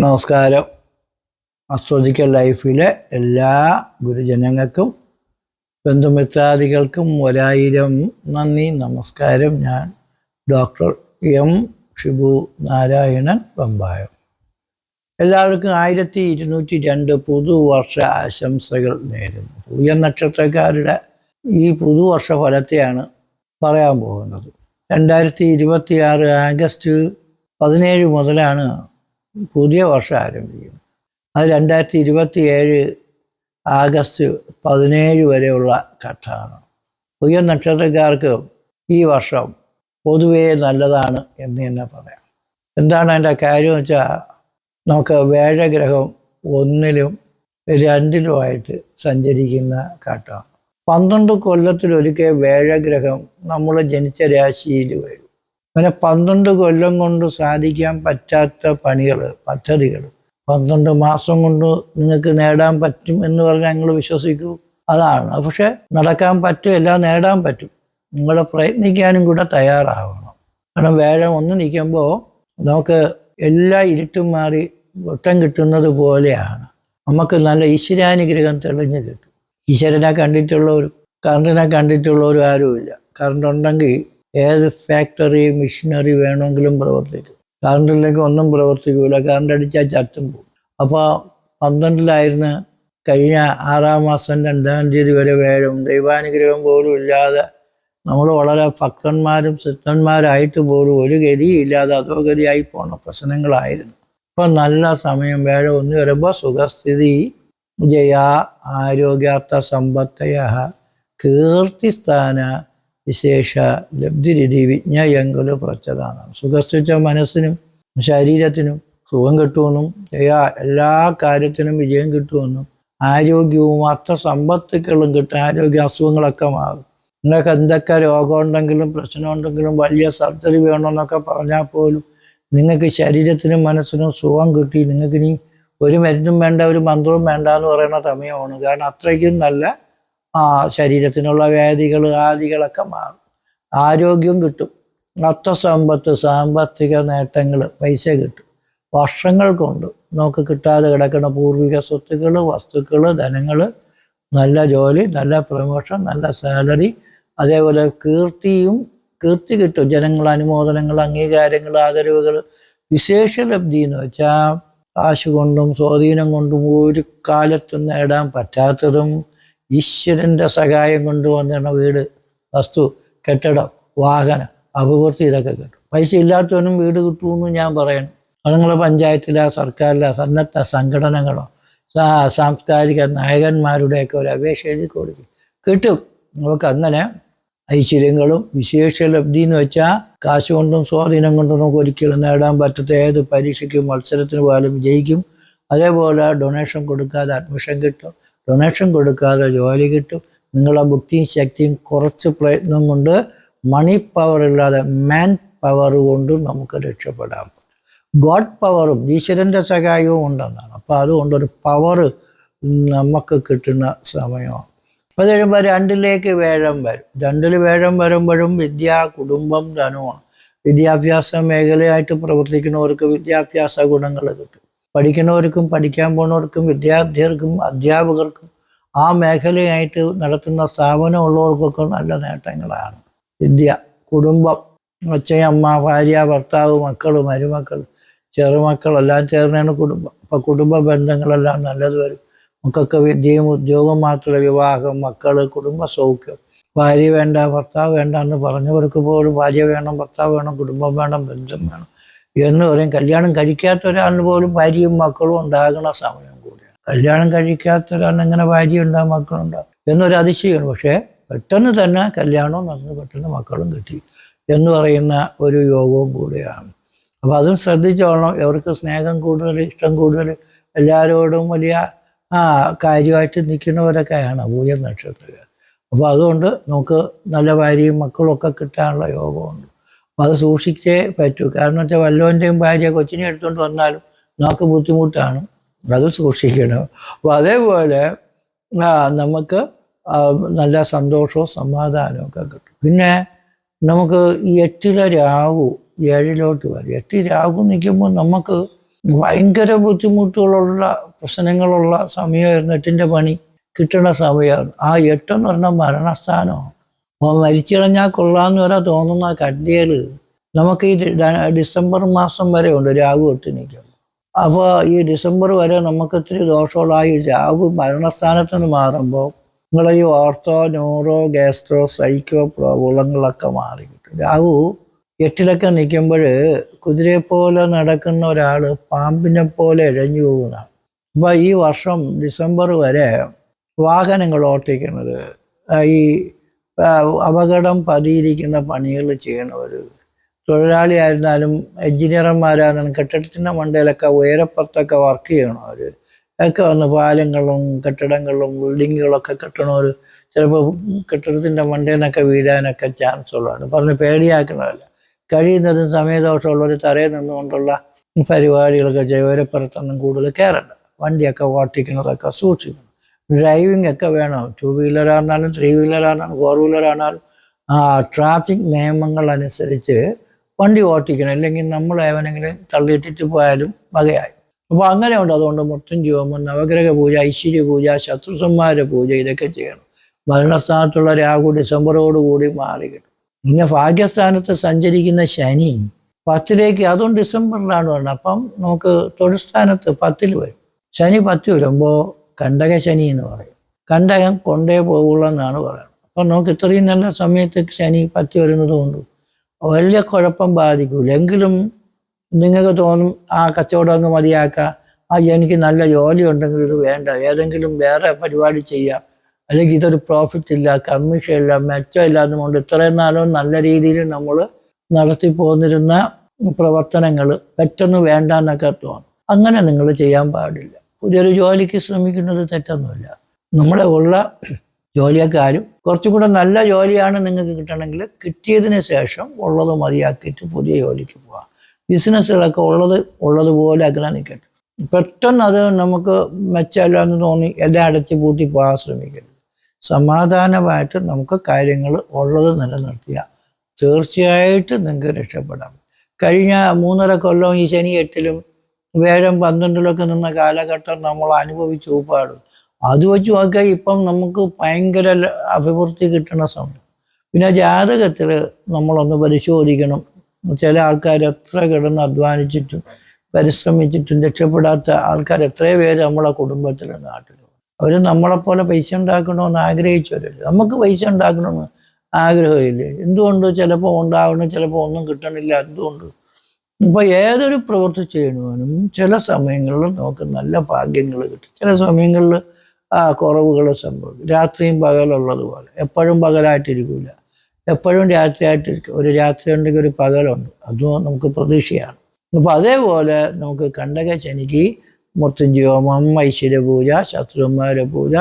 നമസ്കാരം. അസ്ട്രോളജിക്കൽ ലൈഫിലെ എല്ലാ ഗുരുജനങ്ങൾക്കും ബന്ധുമിത്രാദികൾക്കും 1000 നന്ദി, നമസ്കാരം. ഞാൻ ഡോക്ടർ എം ഷിബു നാരായണൻ വെമ്പായം. എല്ലാവർക്കും 1202 പുതുവർഷ ആശംസകൾ നേരുന്നു. പൂയ നക്ഷത്രക്കാരുടെ ഈ പുതുവർഷ ഫലത്തെയാണ് പറയാൻ പോകുന്നത്. 2026 ആഗസ്റ്റ് 17 മുതലാണ് പുതിയ വർഷം ആരംഭിക്കുന്നത്. അത് 2027 ആഗസ്റ്റ് 17 വരെയുള്ള ഘട്ടമാണ്. പുതിയ നക്ഷത്രക്കാർക്ക് ഈ വർഷം പൊതുവേ നല്ലതാണ് എന്ന് തന്നെ പറയാം. എന്താണ് അതിൻ്റെ കാര്യം വെച്ചാൽ, നമുക്ക് വേഴഗ്രഹം 1-ലും 2-ലുമായിട്ട് സഞ്ചരിക്കുന്ന ഘട്ടമാണ്. 12 കൊല്ലത്തിലൊരിക്കൽ വേഴഗ്രഹം നമ്മൾ ജനിച്ച രാശിയിൽ വരും. അങ്ങനെ 12 കൊല്ലം കൊണ്ട് സാധിക്കാൻ പറ്റാത്ത പദ്ധതികൾ 12 മാസം കൊണ്ട് നിങ്ങൾക്ക് നേടാൻ പറ്റും എന്ന് പറഞ്ഞാൽ നിങ്ങൾ വിശ്വസിക്കൂ. അതാണ്. പക്ഷെ നടക്കാൻ പറ്റും, എല്ലാം നേടാൻ പറ്റും. നിങ്ങൾ പ്രയത്നിക്കാനും കൂടെ തയ്യാറാവണം. കാരണം വേഴം ഒന്ന് നിൽക്കുമ്പോൾ നമുക്ക് എല്ലാ ഇരുട്ടും മാറി വെട്ടം കിട്ടുന്നത് പോലെയാണ്. നമുക്ക് നല്ല ഈശ്വരാനുഗ്രഹം തെളിഞ്ഞ് കിട്ടും. ഈശ്വരനെ കണ്ടിട്ടുള്ളവരും കറണ്ടിനെ കണ്ടിട്ടുള്ളവരും ആരുമില്ല. കറണ്ട് ഉണ്ടെങ്കിൽ ഏത് ഫാക്ടറി മെഷീനറി വേണമെങ്കിലും പ്രവർത്തിക്കും. കറണ്ടില്ലെങ്കിൽ ഒന്നും പ്രവർത്തിക്കില്ല. കറണ്ട് അടിച്ചാൽ ചത്തും പോകും. അപ്പോൾ 12-ലായിരുന്നു കഴിഞ്ഞ 6-ാം മാസം 2-ാം തീയതി വരെ വേഴം. ദൈവാനുഗ്രഹം പോലും ഇല്ലാതെ നമ്മൾ വളരെ ഭക്തന്മാരും സിദ്ധന്മാരായിട്ട് പോലും ഒരു ഗതിയില്ലാതെ അധോഗതിയായി പോണ പ്രശ്നങ്ങളായിരുന്നു. ഇപ്പം നല്ല സമയം. വേഴം 1 വരുമ്പോൾ സുഖസ്ഥിതി, ജയ, ആരോഗ്യാർത്ഥ സമ്പത്തയ, കീർത്തിസ്ഥാന വിശേഷ ലബ്ധിരിധി വിജ്ഞയങ്കല് പ്രച്ചതാണ്. സുഖസ്ഥിച്ച മനസ്സിനും ശരീരത്തിനും സുഖം കിട്ടുമെന്നും എല്ലാ കാര്യത്തിനും വിജയം കിട്ടുമെന്നും ആരോഗ്യവും അർത്ഥസമ്പത്തുക്കളും കിട്ടും. ആരോഗ്യ അസുഖങ്ങളൊക്കെ മാറും. നിങ്ങൾക്ക് എന്തൊക്കെ രോഗമുണ്ടെങ്കിലും പ്രശ്നമുണ്ടെങ്കിലും വലിയ സർജറി വേണമെന്നൊക്കെ പറഞ്ഞാൽ പോലും നിങ്ങൾക്ക് ശരീരത്തിനും മനസ്സിനും സുഖം കിട്ടി. നിങ്ങൾക്ക് ഇനി ഒരു മരുന്നും വേണ്ട, ഒരു മന്ത്രവും വേണ്ട എന്ന് പറയുന്ന സമയമാണ്. കാരണം അത്രയ്ക്കും നല്ല ശരീരത്തിനുള്ള വ്യാധികൾ ആദികളൊക്കെ മാറും. ആരോഗ്യം കിട്ടും. അർത്ഥസമ്പത്ത്, സാമ്പത്തിക നേട്ടങ്ങൾ, പൈസ കിട്ടും. വർഷങ്ങൾ കൊണ്ട് നമുക്ക് കിട്ടാതെ കിടക്കുന്ന പൂർവിക സ്വത്തുക്കൾ, വസ്തുക്കൾ, ധനങ്ങൾ, നല്ല ജോലി, നല്ല പ്രമോഷൻ, നല്ല സാലറി, അതേപോലെ കീർത്തി കിട്ടും. ജനങ്ങൾ അനുമോദനങ്ങൾ, അംഗീകാരങ്ങൾ, ആദരവുകൾ, വിശേഷ ലബ്ധി എന്ന് വെച്ചാൽ കാശ് കൊണ്ടും സ്വാധീനം കൊണ്ടും ഒരു കാലത്തും നേടാൻ പറ്റാത്തതും ഈശ്വരൻ്റെ സഹായം കൊണ്ടുവന്നിരുന്ന വീട്, വസ്തു, കെട്ടിടം, വാഹനം, അഭിവൃദ്ധി ഇതൊക്കെ കിട്ടും. പൈസ ഇല്ലാത്തവനും വീട് കിട്ടുമെന്ന് ഞാൻ പറയണം. നിങ്ങൾ പഞ്ചായത്തിലോ സർക്കാരിലോ സന്നദ്ധ സംഘടനകളോ സാംസ്കാരിക നായകന്മാരുടെയൊക്കെ ഒരു അപേക്ഷ എഴുതി കൊടുക്കും, കിട്ടും. നമുക്ക് അങ്ങനെ ഐശ്വര്യങ്ങളും വിശേഷ ലബ്ധി എന്ന് വെച്ചാൽ കാശ് കൊണ്ടും സ്വാധീനം കൊണ്ടും നമുക്ക് ഒരിക്കലും നേടാൻ പറ്റാത്ത ഏത് പരീക്ഷയ്ക്കും മത്സരത്തിന് പോലും വിജയിക്കും. അതേപോലെ ഡൊണേഷൻ കൊടുക്കാതെ അഡ്മിഷൻ കിട്ടും. ഡൊണേഷൻ കൊടുക്കാതെ ജോലി കിട്ടും. നിങ്ങളുടെ ബുദ്ധിയും ശക്തിയും കുറച്ച് പ്രയത്നം കൊണ്ട്, മണി പവർ ഇല്ലാതെ മാൻ പവർ കൊണ്ടും നമുക്ക് രക്ഷപ്പെടാം. ഗോഡ് പവറും ഈശ്വരൻ്റെ സഹായവും ഉണ്ടെന്നാണ്. അപ്പോൾ അതുകൊണ്ടൊരു പവർ നമുക്ക് കിട്ടുന്ന സമയമാണ്. അത് കഴിയുമ്പോൾ 2-ലേക്ക് വേഴം വരും. 2-ൽ വേഴം വരുമ്പോഴും വിദ്യ, കുടുംബം, ധനമാണ്. വിദ്യാഭ്യാസ മേഖലയായിട്ട് പ്രവർത്തിക്കുന്നവർക്ക് വിദ്യാഭ്യാസ ഗുണങ്ങൾ കിട്ടും. പഠിക്കുന്നവർക്കും പഠിക്കാൻ പോകുന്നവർക്കും വിദ്യാർത്ഥികൾക്കും അധ്യാപകർക്കും ആ മേഖലയായിട്ട് നടത്തുന്ന സ്ഥാപനമുള്ളവർക്കൊക്കെ നല്ല നേട്ടങ്ങളാണ്. വിദ്യ, കുടുംബം, അച്ഛൻ, ഭാര്യ, ഭർത്താവ്, മക്കൾ, മരുമക്കൾ, ചെറുമക്കളെല്ലാം ചേർന്നാണ് കുടുംബം. അപ്പോൾ കുടുംബ ബന്ധങ്ങളെല്ലാം നല്ലത് വരും. മക്കൾക്ക് വിദ്യയും ഉദ്യോഗം മാത്രമല്ല, വിവാഹം, മക്കൾ, കുടുംബ സൗഖ്യം. ഭാര്യ വേണ്ട, ഭർത്താവ് വേണ്ട എന്ന് പറഞ്ഞവർക്ക് പോലും ഭാര്യ വേണം, ഭർത്താവ് വേണം, കുടുംബം വേണം, ബന്ധം വേണം എന്ന് പറയും. കല്യാണം കഴിക്കാത്ത ഒരാളിന് പോലും ഭാര്യയും മക്കളും ഉണ്ടാകുന്ന സമയം കൂടിയാണ്. കല്യാണം കഴിക്കാത്ത ഒരാളിന് എങ്ങനെ ഭാര്യ ഉണ്ടാകും, മക്കളുണ്ടാകും എന്നൊരു അതിശയമാണ്. പക്ഷേ പെട്ടെന്ന് തന്നെ കല്യാണവും നടന്ന് പെട്ടെന്ന് മക്കളും കിട്ടി എന്ന് പറയുന്ന ഒരു യോഗവും കൂടിയാണ്. അപ്പോൾ അതും ശ്രദ്ധിച്ചോളണം. അവർക്ക് സ്നേഹം കൂടുതൽ, ഇഷ്ടം കൂടുതൽ, എല്ലാവരോടും വലിയ കാര്യമായിട്ട് നിൽക്കുന്നവരൊക്കെയാണ് പൂയ നക്ഷത്രക്കാർ. അപ്പോൾ അതുകൊണ്ട് നമുക്ക് നല്ല ഭാര്യയും മക്കളും ഒക്കെ കിട്ടാനുള്ള യോഗമുണ്ട്. അപ്പം അത് സൂക്ഷിച്ചേ പറ്റൂ. കാരണം വെച്ചാൽ വല്ലവൻ്റെയും ഭാര്യ കൊച്ചിനെ എടുത്തുകൊണ്ട് വന്നാലും നമുക്ക് ബുദ്ധിമുട്ടാണ്. അത് സൂക്ഷിക്കണം. അപ്പോൾ അതേപോലെ നമുക്ക് നല്ല സന്തോഷവും സമാധാനവും ഒക്കെ കിട്ടും. പിന്നെ നമുക്ക് ഈ 8-ലെ രാഹു 7-ലോട്ട് വരും. 8 രാഹു നിൽക്കുമ്പോൾ നമുക്ക് ഭയങ്കര ബുദ്ധിമുട്ടുകളുള്ള പ്രശ്നങ്ങളുള്ള സമയമായിരുന്നു. 8ന്റെ പണി കിട്ടുന്ന സമയമാണ്. ആ 8 എന്ന് പറഞ്ഞാൽ മരണസ്ഥാനമാണ്. അപ്പോൾ മരിച്ചു കഴിഞ്ഞാൽ കൊള്ളാമെന്ന് വരെ തോന്നുന്ന കഡ്ഡികൾ നമുക്ക് ഈ ഡിസംബർ മാസം വരെ ഉണ്ട് രാഹു 8 നിൽക്കും. അപ്പോൾ ഈ ഡിസംബർ വരെ നമുക്ക് ഇത്തിരി ദോഷമുള്ള ഈ രാഹു മരണസ്ഥാനത്തിന് മാറുമ്പോൾ നിങ്ങളെ ഈ ഓർത്തോ, ന്യൂറോ, ഗ്യാസ്ട്രോ, സൈക്കോ പ്രോബ്ലങ്ങളൊക്കെ മാറി കിട്ടും. രാഹു 8ലൊക്കെ നിൽക്കുമ്പോൾ കുതിരയെപ്പോലെ നടക്കുന്ന ഒരാൾ പാമ്പിനെ പോലെ ഇഴഞ്ഞു പോകുന്നതാണ്. അപ്പോൾ ഈ വർഷം ഡിസംബർ വരെ വാഹനങ്ങൾ ഓട്ടിക്കുന്നത്, ഈ അപകടം പതിയിരിക്കുന്ന പണികൾ ചെയ്യണവർ, തൊഴിലാളി ആയിരുന്നാലും എഞ്ചിനീയർമാരായിരുന്നാലും കെട്ടിടത്തിൻ്റെ മണ്ടയിലൊക്കെ ഉയരപ്പുറത്തൊക്കെ വർക്ക് ചെയ്യണവർ ഒക്കെ വന്ന് പാലങ്ങളും കെട്ടിടങ്ങളും ബിൽഡിങ്ങുകളൊക്കെ കെട്ടണവർ ചിലപ്പോൾ കെട്ടിടത്തിൻ്റെ മണ്ടയിൽ നിന്നൊക്കെ വീഴാനൊക്കെ ചാൻസ് ഉള്ളതാണ്. പറഞ്ഞ് പേടിയാക്കണമല്ല. കഴിയുന്നതും സമയദോഷമുള്ളവർ തറയിൽ നിന്നുകൊണ്ടുള്ള പരിപാടികളൊക്കെ ഉയരപ്പുറത്തൊന്നും കൂടുതൽ കയറണ്ട. വണ്ടിയൊക്കെ ഓട്ടിക്കുന്നതൊക്കെ സൂക്ഷിക്കണം. ഡ്രൈവിംഗ് ഒക്കെ വേണം. 2 വീലറായിരുന്നാലും 3 വീലറായിരുന്നാലും 4 വീലറായിരുന്നാലും ട്രാഫിക് നിയമങ്ങൾ അനുസരിച്ച് വണ്ടി ഓട്ടിക്കണം. അല്ലെങ്കിൽ നമ്മൾ ഏവനെങ്കിലും തള്ളിയിട്ടിട്ട് പോയാലും വകയായി. അപ്പോൾ അങ്ങനെ ഉണ്ട്. അതുകൊണ്ട് മൃത്യുഞ്ജയോമം, നവഗ്രഹ പൂജ, ഐശ്വര്യ പൂജ, ശത്രുസംഹാര പൂജ ഇതൊക്കെ ചെയ്യണം. മരണസ്ഥാനത്തുള്ള രാഹു ഡിസംബറോടുകൂടി മാറി കിട്ടും. പിന്നെ ഭാഗ്യസ്ഥാനത്ത് സഞ്ചരിക്കുന്ന ശനി 10ലേക്ക്, അതും ഡിസംബറിലാണ് വരുന്നത്. അപ്പം നമുക്ക് തൊഴിൽ സ്ഥാനത്ത് 10ൽ വരും. ശനി 10 വരുമ്പോൾ കണ്ടക ശനി എന്ന് പറയും. കണ്ടകം കൊണ്ടേ പോകുള്ളൂ എന്നാണ് പറയുന്നത്. അപ്പം നമുക്ക് ഇത്രയും നല്ല സമയത്ത് ശനി 10 വരുന്നത് കൊണ്ട് വലിയ കുഴപ്പം ബാധിക്കില്ല. എങ്കിലും നിങ്ങൾക്ക് തോന്നും ആ കച്ചവടം അങ്ങ് മതിയാക്കാം, എനിക്ക് നല്ല ജോലി ഉണ്ടെങ്കിൽ ഇത് വേണ്ട, ഏതെങ്കിലും വേറെ പരിപാടി ചെയ്യാം, അല്ലെങ്കിൽ ഇതൊരു പ്രോഫിറ്റ് ഇല്ല, കമ്മീഷൻ ഇല്ല, മെച്ചമില്ല എന്നുകൊണ്ട് ഇത്രയും നാളും നല്ല രീതിയിൽ നമ്മൾ നടത്തി പോന്നിരുന്ന പ്രവർത്തനങ്ങൾ പെട്ടെന്ന് വേണ്ട എന്നൊക്കെ തോന്നും. അങ്ങനെ നിങ്ങൾ ചെയ്യാൻ പാടില്ല. പുതിയൊരു ജോലിക്ക് ശ്രമിക്കുന്നത് തെറ്റൊന്നുമില്ല. നമ്മളെ ഉള്ള ജോലിയെക്കാളും കുറച്ചും കൂടെ നല്ല ജോലിയാണ് നിങ്ങൾക്ക് കിട്ടണമെങ്കിൽ കിട്ടിയതിന് ശേഷം ഉള്ളത് മതിയാക്കിയിട്ട് പുതിയ ജോലിക്ക് പോകാം. ബിസിനസ്സുകളൊക്കെ ഉള്ളതുപോലെ അങ്ങനെ നിൽക്കട്ടെ. പെട്ടെന്ന് അത് നമുക്ക് മെച്ചമല്ല എന്ന് തോന്നി എല്ലാം അടച്ചു പൂട്ടി പോകാൻ ശ്രമിക്കരുത്. സമാധാനമായിട്ട് നമുക്ക് കാര്യങ്ങൾ ഉള്ളത് നിലനിർത്തിയാൽ തീർച്ചയായിട്ടും നിങ്ങൾക്ക് രക്ഷപ്പെടാം. കഴിഞ്ഞ 3.5 കൊല്ലം ഈ ശനി 8ലും വേഴം 12ലൊക്കെ നിന്ന കാലഘട്ടം നമ്മൾ അനുഭവിച്ചു ഉപ്പാടും. അത് വെച്ച് നോക്കിയാൽ ഇപ്പം നമുക്ക് ഭയങ്കര അഭിവൃദ്ധി കിട്ടുന്ന സമയം. പിന്നെ ജാതകത്തിൽ നമ്മളൊന്ന് പരിശോധിക്കണം. ചില ആൾക്കാർ എത്ര കിടന്ന് അധ്വാനിച്ചിട്ടും പരിശ്രമിച്ചിട്ടും രക്ഷപ്പെടാത്ത ആൾക്കാർ എത്രയോ പേര് നമ്മളെ കുടുംബത്തിലും നാട്ടിലും. അവർ നമ്മളെപ്പോലെ പൈസ ഉണ്ടാക്കണമെന്ന് ആഗ്രഹിച്ചവരല്ലേ. നമുക്ക് പൈസ ഉണ്ടാക്കണമെന്ന് ആഗ്രഹമില്ലേ? എന്തുകൊണ്ട്? ചിലപ്പോൾ ഉണ്ടാവണം, ചിലപ്പോൾ ഒന്നും കിട്ടണില്ല. എന്തുകൊണ്ട്? ഇപ്പൊ ഏതൊരു പ്രവൃത്തി ചെയ്യണവനും ചില സമയങ്ങളിൽ നമുക്ക് നല്ല ഭാഗ്യങ്ങൾ കിട്ടും, ചില സമയങ്ങളിൽ കുറവുകൾ സംഭവിക്കും. രാത്രിയും പകലുള്ളതുപോലെ എപ്പോഴും പകലായിട്ടിരിക്കില്ല, എപ്പോഴും രാത്രിയായിട്ടിരിക്കും. ഒരു രാത്രി ഉണ്ടെങ്കിൽ ഒരു പകലുണ്ട്, അതും നമുക്ക് പ്രതീക്ഷയാണ്. അപ്പൊ അതേപോലെ നമുക്ക് കണ്ടക ശനിക്ക് മൃത്യുഞ്ജയോമം, ഐശ്വര്യപൂജ, ശത്രുന്മാര പൂജ,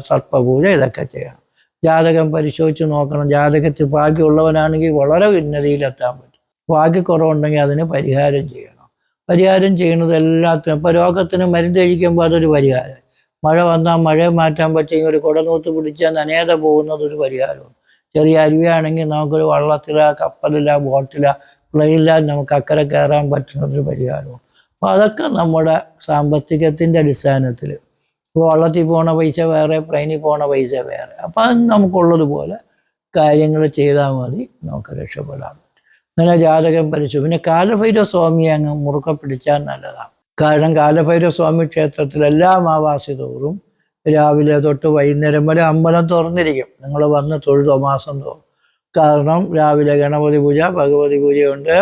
സർപ്പപൂജ ഇതൊക്കെ ചെയ്യണം. ജാതകം പരിശോധിച്ച് നോക്കണം. ജാതകത്തിൽ ഭാഗ്യമുള്ളവനാണെങ്കിൽ വളരെ ഉന്നതിയിലെത്താൻ പറ്റും. ഭാഗ്യക്കുറവുണ്ടെങ്കിൽ അതിന് പരിഹാരം ചെയ്യണം. പരിഹാരം ചെയ്യുന്നത് എല്ലാത്തിനും. ഇപ്പൊ രോഗത്തിന് മരുന്ന് കഴിക്കുമ്പോൾ അതൊരു പരിഹാരം. മഴ വന്നാൽ മഴയെ മാറ്റാൻ പറ്റിയെങ്കിൽ ഒരു കുടനൂത്ത് പിടിച്ചാൽ നനയാതെ പോകുന്നത് ഒരു പരിഹാരമാണ്. ചെറിയ അരുവിയാണെങ്കിൽ നമുക്കൊരു വള്ളത്തില, കപ്പലില, ബോട്ടില, പ്ലെയിനില നമുക്ക് അക്കരെ കയറാൻ പറ്റുന്നതൊരു പരിഹാരമാണ്. അപ്പോൾ അതൊക്കെ നമ്മുടെ സാമ്പത്തികത്തിൻ്റെ അടിസ്ഥാനത്തിൽ, ഇപ്പോൾ വള്ളത്തിൽ പോണ പൈസ വേറെ, പ്ലെയിനിൽ പോണ പൈസ വേറെ. അപ്പം അത് നമുക്കുള്ളതുപോലെ കാര്യങ്ങൾ ചെയ്താൽ മതി, നമുക്ക് രക്ഷപ്പെടാൻ പറ്റും. അങ്ങനെ ജാതകം പരിശോധിക്കും. പിന്നെ കാലഭൈരവ സ്വാമിയെ അങ്ങ് മുറുക്കെ പിടിച്ചാൽ നല്ലതാണ്. കാരണം കാലഭൈരവ സ്വാമി ക്ഷേത്രത്തിൽ എല്ലാ അമാവാസി തോറും രാവിലെ തൊട്ട് വൈകുന്നേരം വരെ അമ്പലം തുറന്നിരിക്കും. നിങ്ങൾ വന്ന് തൊഴുതോ മാസം തോറും. കാരണം രാവിലെ ഗണപതി പൂജ, ഭഗവതി പൂജയുണ്ട്,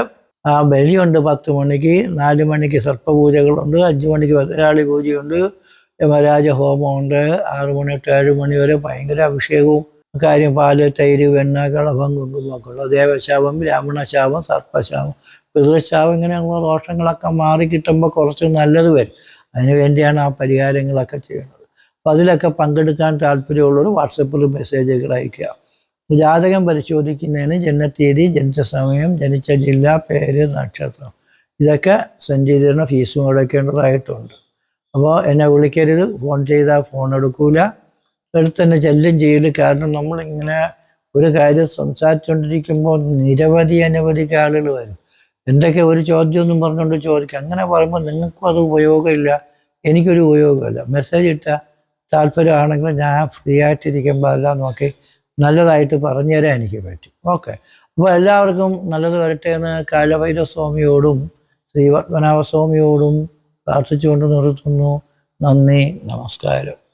ബലിയുണ്ട് 10 മണിക്ക്, 4 മണിക്ക് സർപ്പപൂജകളുണ്ട്, 5 മണിക്ക് ഭദ്രകാളി പൂജയുണ്ട്, യമരാജ ഹോമമുണ്ട്, 6 മണി തൊട്ട് 7 മണി വരെ ഭയങ്കര അഭിഷേകവും കാര്യം. പാല്, തൈര്, വെണ്ണ, കളഭം, കുങ്കുമൊക്കെയുള്ള ദേവശാപം, ബ്രാഹ്മണശാപം, സർപ്പശാപം, പിതൃശാപം, ഇങ്ങനെയുള്ള ദോഷങ്ങളൊക്കെ മാറി കിട്ടുമ്പോൾ കുറച്ച് നല്ലത് വരും. അതിനു വേണ്ടിയാണ് ആ പരിഹാരങ്ങളൊക്കെ ചെയ്യുന്നത്. അപ്പം അതിലൊക്കെ പങ്കെടുക്കാൻ താല്പര്യമുള്ളവർ വാട്സപ്പിൽ മെസ്സേജുകൾ അയക്കുക. ജാതകം പരിശോധിക്കുന്നതിന് ജനനത്തീയതി, ജനിച്ച സമയം, ജനിച്ച ജില്ല, പേര്, നക്ഷത്രം ഇതൊക്കെ സെൻഡ് ചെയ്തിരുന്ന ഫീസും അടയ്ക്കേണ്ടതായിട്ടുണ്ട്. അപ്പോൾ എന്നെ വിളിക്കരുത്, ഫോൺ ചെയ്താൽ ഫോൺ എടുക്കൂല, എടുത്ത് തന്നെ ചെല്ലും ചെയ്യൽ. കാരണം നമ്മളിങ്ങനെ ഒരു കാര്യം സംസാരിച്ചുകൊണ്ടിരിക്കുമ്പോൾ അനവധി ആളുകൾ വരും. എന്തൊക്കെ ഒരു ചോദ്യമൊന്നും പറഞ്ഞുകൊണ്ട് ചോദിക്കുക. അങ്ങനെ പറയുമ്പോൾ നിങ്ങൾക്കും അത് ഉപയോഗമില്ല, എനിക്കൊരു ഉപയോഗമില്ല. മെസ്സേജ് ഇട്ടാൽ താല്പര്യമാണെങ്കിൽ ഞാൻ ഫ്രീ ആയിട്ടിരിക്കുമ്പോൾ എല്ലാം നോക്കി നല്ലതായിട്ട് പറഞ്ഞു തരാൻ എനിക്ക് പറ്റും. ഓക്കെ, അപ്പോൾ എല്ലാവർക്കും നല്ലത് വരട്ടെ എന്ന് കാലഭൈരവസ്വാമിയോടും ശ്രീപത്മനാഭസ്വാമിയോടും പ്രാർത്ഥിച്ചുകൊണ്ട് നിർത്തുന്നു. നന്ദി, നമസ്കാരം.